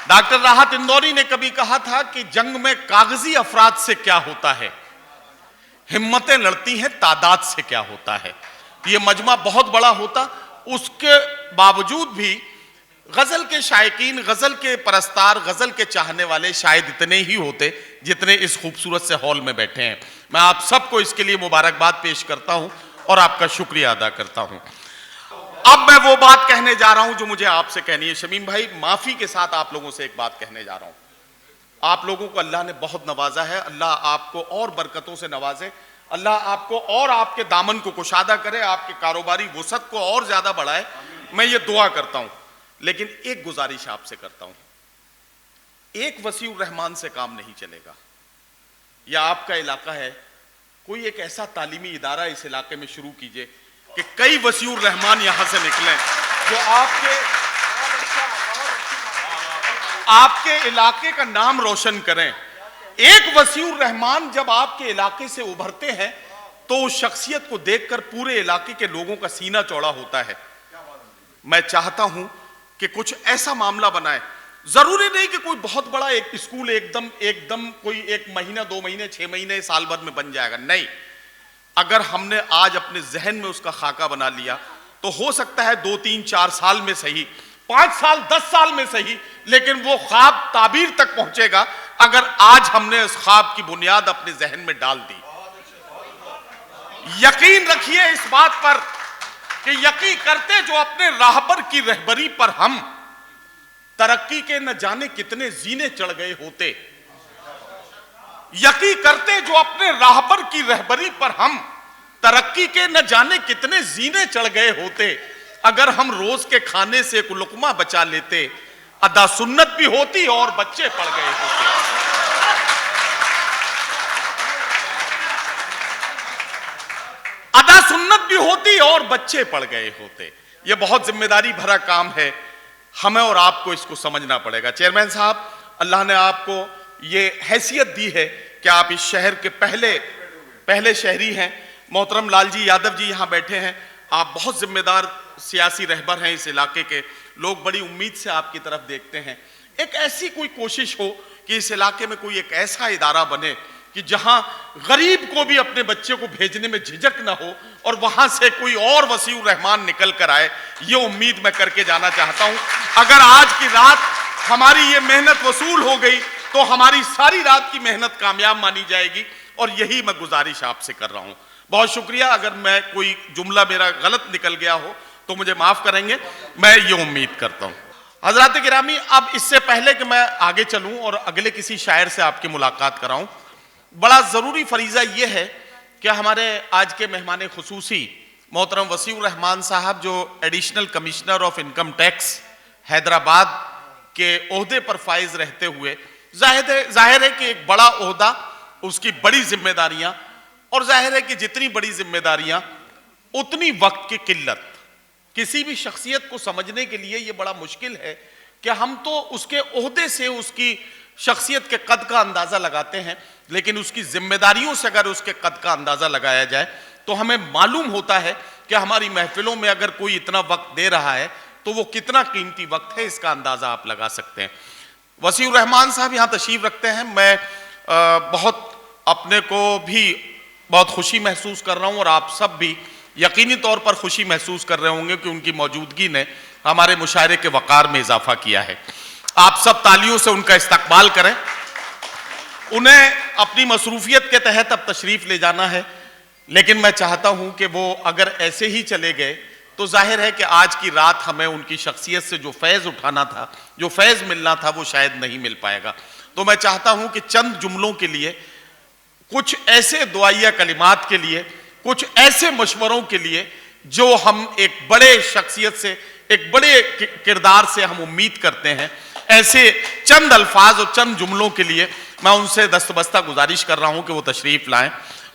Doctor राहत इंदौरी ने कभी कहा था कि जंग में कागजी अफराद से क्या होता है, हिम्मतें लड़ती हैं तादाद से क्या होता है। ये मजमा बहुत बड़ा होता, उसके बावजूद भी गजल के शायकीन, गजल के परस्तार, गजल के चाहने वाले शायद इतने ही होते जितने इस खूबसूरत से हॉल में बैठे हैं। मैं आप सबको इसके लिए मुबारकबाद पेश करता हूं और आपका शुक्रिया अदा करता हूं। अब मैं वो बात कहने जा रहा हूं जो मुझे आपसे कहनी है। शमीम भाई, माफी के साथ आप लोगों से एक बात कहने जा रहा हूं। आप लोगों को अल्लाह ने बहुत नवाजा है, अल्लाह आपको और बरकतों से नवाजे, अल्लाह आपको और आपके दामन को कुशादा करे, आपके कारोबारी वसअत को और ज्यादा बढ़ाए, मैं ये दुआ करता हूं। लेकिन एक गुजारिश आपसे करता हूं, एक वसीउर रहमान से काम नहीं चलेगा। या आपका इलाका है, कोई एक ऐसा तालीमी इदारा इस इलाके में शुरू कीजिए कि कई वसीउर रहमान यहां से निकलें जो आपके इलाके का नाम रोशन करें। एक वसीउर रहमान जब आपके इलाके से उभरते हैं तो उस शख्सियत को देखकर पूरे इलाके के लोगों का सीना चौड़ा होता है। मैं चाहता हूं कि कुछ ऐसा मामला बनाए, जरूरी नहीं कि कोई बहुत बड़ा एक स्कूल एकदम कोई 1 महीना 2 महीने 6 महीने साल भर में बन जाएगा, नहीं। अगर हमने आज अपने जहन में उसका खाका बना लिया तो हो सकता है 2 3 4 साल में सही, 5 साल 10 साल में सही, लेकिन वो ख्वाब ताबीर तक पहुंचेगा अगर आज हमने उस ख्वाब की बुनियाद अपने जहन में डाल दी। यकीन रखिए इस बात पर कि यकीन करते जो अपने राहबर की रहबरी पर हम तरक्की के न जाने कितने जीने चढ़ गए होते। यकीन करते जो अपने राहबर की रहबरी पर हम तरक्की के न जाने कितने जीने चढ़ गए होते। अगर हम रोज के खाने से एक लुकमा बचा लेते, अदा सुन्नत भी होती और बच्चे पड़ गए होते। अदा सुन्नत भी होती और बच्चे पड़ गए होते। यह बहुत जिम्मेदारी भरा काम है, हमें और आपको इसको समझना पड़ेगा। चेयरमैन साहब, अल्लाह ने आपको ये हैसियत दी है कि आप इस शहर के पहले शहरी हैं। मोहतरम लालजी यादव जी यहाँ बैठे हैं, आप बहुत जिम्मेदार सियासी रहबर हैं इस इलाके के, लोग बड़ी उम्मीद से आपकी तरफ देखते हैं। एक ऐसी कोई कोशिश हो कि इस इलाके में कोई एक ऐसा इदारा बने कि जहां गरीब को भी अपने बच्चे को भेजने में झिझक ना हो और वहां से कोई और वसीउर रहमान निकल कर आए, ये उम्मीद मैं करके जाना चाहता हूं। अगर आज की रात हमारी ये मेहनत वसूल हो गई तो हमारी सारी रात की मेहनत कामयाब मानी जाएगी, और यही मैं गुजारिश आपसे कर रहा हूं। बहुत शुक्रिया। अगर मैं कोई जुमला मेरा गलत निकल गया हो तो मुझे माफ करेंगे, मैं ये उम्मीद करता हूं। हजरात गिरामी, अब इससे पहले कि मैं आगे चलूं और अगले किसी शायर से आपकी मुलाकात कराऊं, बड़ा जरूरी फरीजा यह है कि हमारे आज के मेहमान खुसूसी मोहतरम वसीउर रहमान साहब, जो additional commissioner of income tax Hyderabad के ओहदे पर फाइज रहते हुए, जाहिर है कि एक बड़ा ओहदा, उसकी बड़ी जिम्मेदारियां, और जाहिर है कि जितनी बड़ी जिम्मेदारियां उतनी वक्त की किल्लत। किसी भी शख्सियत को समझने के लिए यह बड़ा मुश्किल है कि हम तो उसके ओहदे से उसकी शख्सियत के कद का अंदाजा लगाते हैं, लेकिन उसकी जिम्मेदारियों से अगर उसके कद का अंदाजा लगाया जाए तो हमें मालूम होता है कि हमारी महफिलों में अगर कोई इतना वक्त दे रहा है तो वो कितना कीमती वक्त है, इसका अंदाजा आप लगा सकते हैं। वसीउर रहमान साहब यहाँ तशरीफ रखते हैं। मैं बहुत अपने को भी बहुत खुशी महसूस कर रहा हूँ और आप सब भी यकीनी तौर पर खुशी महसूस कर रहे होंगे कि उनकी मौजूदगी ने हमारे मुशायरे के वक़ार में इजाफा किया है। आप सब तालियों से उनका इस्तकबाल करें। उन्हें अपनी मसरूफियत के तहत अब तशरीफ ले जाना है, लेकिन मैं चाहता हूं कि वो अगर ऐसे ही चले गए तो जाहिर है कि आज की रात हमें उनकी शख्सियत से जो फैज़ उठाना था, जो फैज़ मिलना था, वो शायद नहीं मिल पाएगा। तो मैं चाहता हूं कि चंद जुमलों के लिए, कुछ ऐसे दुआइया कलिमात के लिए, कुछ ऐसे मशवरों के लिए जो हम एक बड़े शख्सियत से, एक बड़े किरदार से हम उम्मीद करते हैं, ऐसे चंद अल्फाज और चंद जुमलों के लिए मैं उनसे दस्तबस्ता गुजारिश कर रहा हूं कि वो तशरीफ लाएं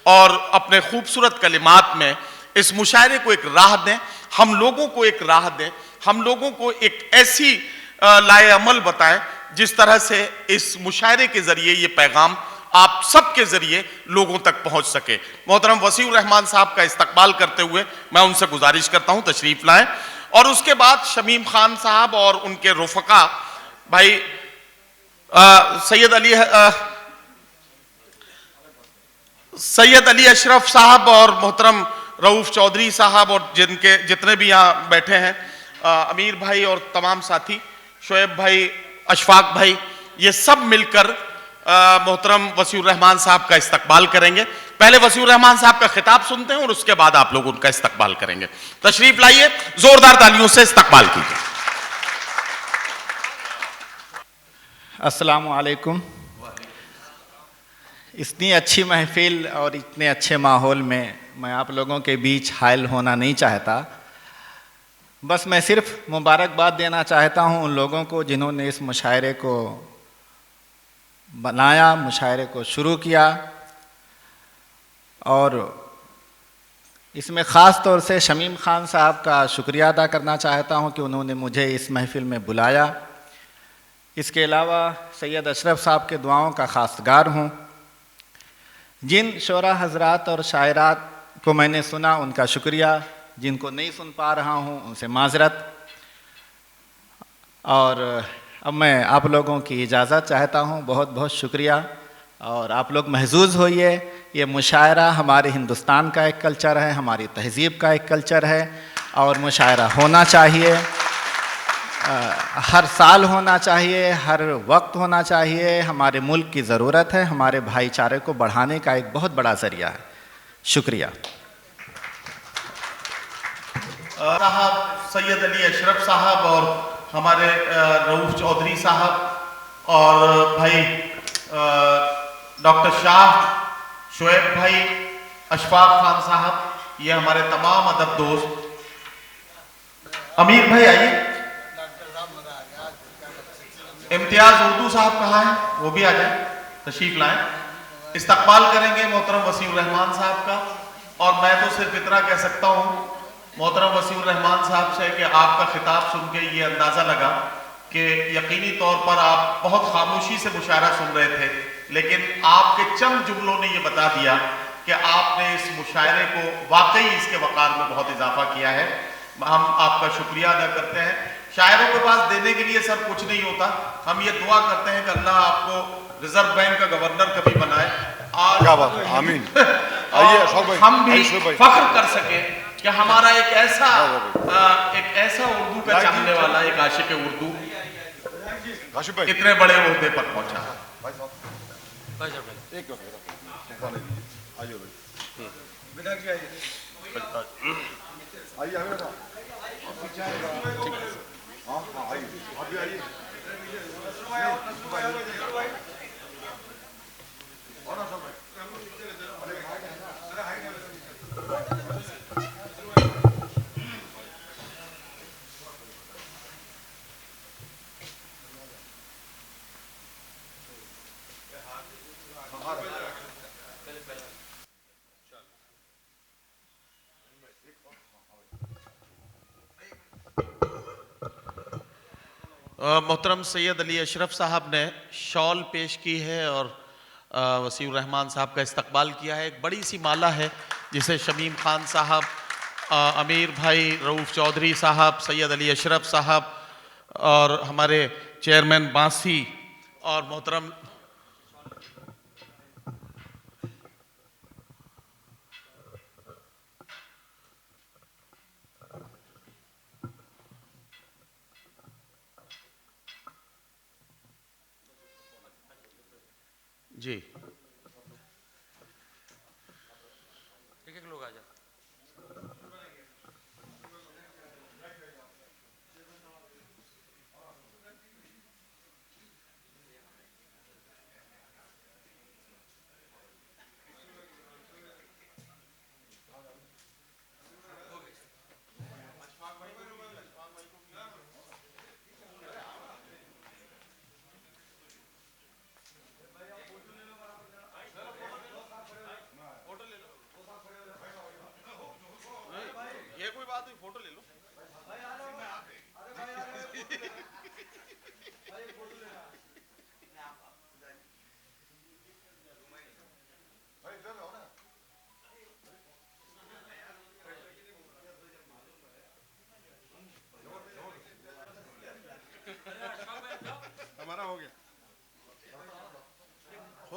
और अपने खूबसूरत कलिमात में इस मुशायरे को एक राह दें, हम लोगों को एक राह दें, हम लोगों को एक ऐसी लाए अमल बताएं जिस तरह से इस मुशायरे के जरिए ये पैगाम आप सबके जरिए लोगों तक पहुंच सके। मोहतरम वसीउर रहमान साहब का इस्तकबाल करते हुए मैं उनसे गुजारिश करता हूं तशरीफ लाएं, और उसके बाद शमीम खान साहब और उनके रुफका भाई सैयद अली अशरफ साहब और मोहतरम रऊफ चौधरी साहब और जिनके जितने भी यहाँ बैठे हैं, अमीर भाई और तमाम साथी, शोएब भाई, अशफाक भाई, ये सब मिलकर मोहतरम वसीउर रहमान साहब का इस्तकबाल करेंगे। पहले वसीउर रहमान साहब का खिताब सुनते हैं और उसके बाद आप लोग उनका इस्तकबाल करेंगे। तशरीफ लाइए, जोरदार तालियों से इस्तकबाल कीजिए। अस्सलामु अलैकुम। इतनी अच्छी महफिल और इतने अच्छे माहौल में मैं आप लोगों के बीच हायल होना नहीं चाहता। बस मैं सिर्फ मुबारकबाद देना चाहता हूं उन लोगों को जिन्होंने इस मुशायरे को बनाया, मुशायरे को शुरू किया, और इसमें ख़ास तौर से शमीम खान साहब का शुक्रिया अदा करना चाहता हूं कि उन्होंने मुझे इस महफिल में बुलाया। इसके अलावा सैयद अशरफ साहब के दुआओं का खासगार हूँ। जिन शोरा हजरात और शायरात को मैंने सुना उनका शुक्रिया, जिनको नहीं सुन पा रहा हूँ उनसे माजरत। और अब मैं आप लोगों की इजाज़त चाहता हूँ। बहुत बहुत शुक्रिया और आप लोग महजूज़ होइए। ये मुशायरा हमारे हिंदुस्तान का एक कल्चर है, हमारी तहज़ीब का एक कल्चर है और मुशायरा होना चाहिए, हर साल होना चाहिए, हर वक्त होना चाहिए। हमारे मुल्क की ज़रूरत है, हमारे भाईचारे को बढ़ाने का एक बहुत बड़ा ज़रिया है। शुक्रिया। साहब, सैयद अली अशरफ साहब और हमारे रऊफ चौधरी साहब और भाई डॉक्टर शाह, शोएब भाई, अशफाक खान साहब, ये हमारे तमाम अदब दोस्त। अमीर भाई आइए। इम्तियाज उर्दू साहब कहाँ हैं? वो भी आ जाए, तशरीफ लाएं। इस्तकबाल करेंगे मोहतरम वसीउर रहमान साहब का। और मैं तो सिर्फ इतना कह सकता हूँ मोहतरम वसीउर रहमान साहब से कि आपका खिताब सुन के ये अंदाज़ा लगा कि यकीनी तौर पर आप बहुत खामोशी से मुशायरा सुन रहे थे, लेकिन आपके चंद जुमलों ने ये बता दिया कि आपने इस मुशायरे को वाकई इसके वक़ार में बहुत इजाफा किया है। हम आपका शुक्रिया अदा करते हैं। शायरों के पास देने के लिए सर कुछ नहीं होता। हम ये दुआ करते हैं कि अल्लाह आपको रिजर्व बैंक का गवर्नर कभी बनाए। आमीन। आइए, हम भी फख्र कर सके कि हमारा एक ऐसा उर्दू का चाहने वाला, एक आशिक उर्दू इतने बड़े ओहदे पर पहुंचा। मोहतरम सैयद अली अशरफ साहब ने शॉल पेश की है और वसीउर रहमान साहब का इस्तकबाल किया है। एक बड़ी सी माला है जिसे शमीम खान साहब, अमीर भाई, रऊफ चौधरी साहब, सैयद अली अशरफ साहब और हमारे चेयरमैन बांसी और मोहतरम जी, एक लोग आ जाते।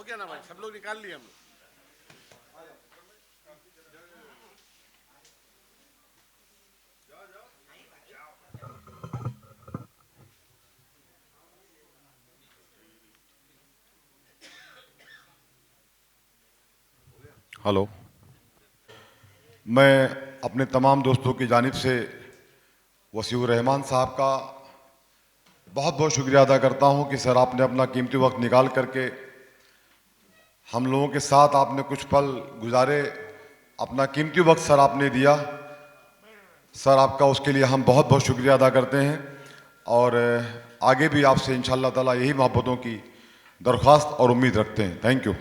गया ना भाई, सब लोग निकाल लिए हम लोग। हेलो, मैं अपने तमाम दोस्तों की जानिब से वसीउर रहमान साहब का बहुत बहुत शुक्रिया अदा करता हूं कि सर आपने अपना कीमती वक्त निकाल करके हम लोगों के साथ आपने कुछ पल गुजारे, अपना कीमती वक्त सर आपने दिया। सर आपका उसके लिए हम बहुत बहुत शुक्रिया अदा करते हैं और आगे भी आपसे इंशाअल्लाह ताला यही मोहब्बतों की दरख्वास्त और उम्मीद रखते हैं। Thank you.